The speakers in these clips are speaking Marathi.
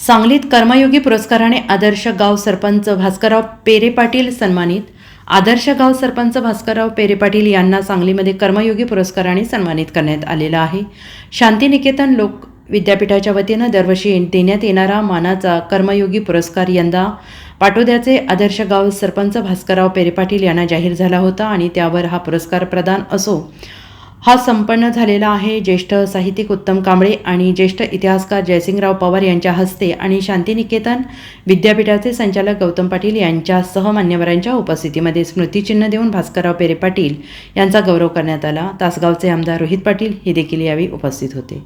सांगलीत कर्मयोगी पुरस्काराने आदर्श गाव सरपंच भास्करराव पेरे पाटील सन्मानित. आदर्श गाव सरपंच भास्करराव पेरे पाटील यांना सांगलीमध्ये कर्मयोगी पुरस्काराने सन्मानित करण्यात आलेलं आहे. शांतिनिकेतन लोक विद्यापीठाच्या वतीनं दरवर्षी देण्यात येणारा मानाचा कर्मयोगी पुरस्कार यंदा पाटोद्याचे आदर्श गाव सरपंच भास्करराव पेरे पाटील यांना जाहीर झाला होता आणि त्यावर हा पुरस्कार प्रदान असो हा संपन्न झालेला आहे. ज्येष्ठ साहित्यिक उत्तम कांबळे आणि ज्येष्ठ इतिहासकार जयसिंगराव पवार यांच्या हस्ते आणि शांतिनिकेतन विद्यापीठाचे संचालक गौतम पाटील यांच्यासह मान्यवरांच्या उपस्थितीमध्ये स्मृतिचिन्ह देऊन भास्करराव पेरे पाटील यांचा गौरव करण्यात आला. तासगावचे आमदार रोहित पाटील हे देखील यावेळी उपस्थित होते.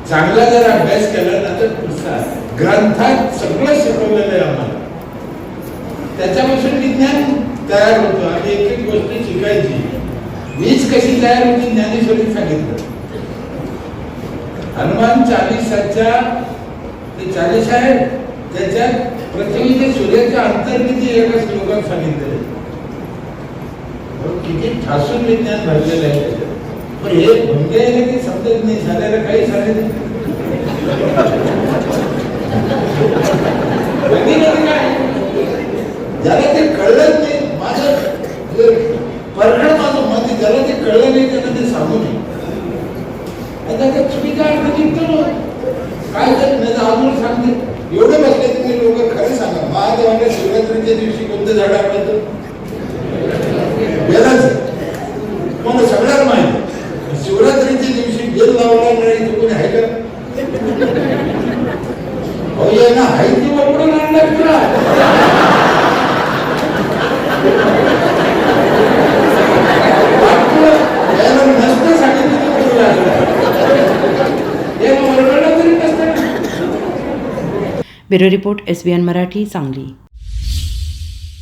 चांगला जर अभ्यास केला ना तर ग्रंथात सगळं शिकवलेलं आहे आम्हाला. त्याच्यापासून विज्ञान तयार होतं आणि एक एक गोष्ट शिकायची. वीज कशी तयार होती ज्ञानेश्वरी सांगितलं. हनुमान 40च्या ते 40 आहे त्याच्यात पृथ्वीचे सूर्याचे अंतर किती एका श्लोकात सांगितलेलं. किती ठासून विज्ञान भरलेलं आहे. पण हे भंगे की समजत नाही झालेलं काही सांगितलं ज्याला ते कळलं नाही. माझं परखड माझं मत ज्याला ते कळलं नाही त्याला ते सांगू नये. आता चुकीचा अर्थ निघतो काय तर नाही अजून सांगते. एवढे बसले तुम्ही लोक खरं सांगा. महादेवाने शिवरात्रीच्या दिवशी कोणतं झाड आवडतं? बेलाचं. मला सगळ्यात माहिती. शिवरात्रीच्या दिवशी बेल लावला नाही तो कोणी आहे का? ना हायती वापरून आणला तुला नसतं सांगितलं. Bureau report SBN Marathi Sangli.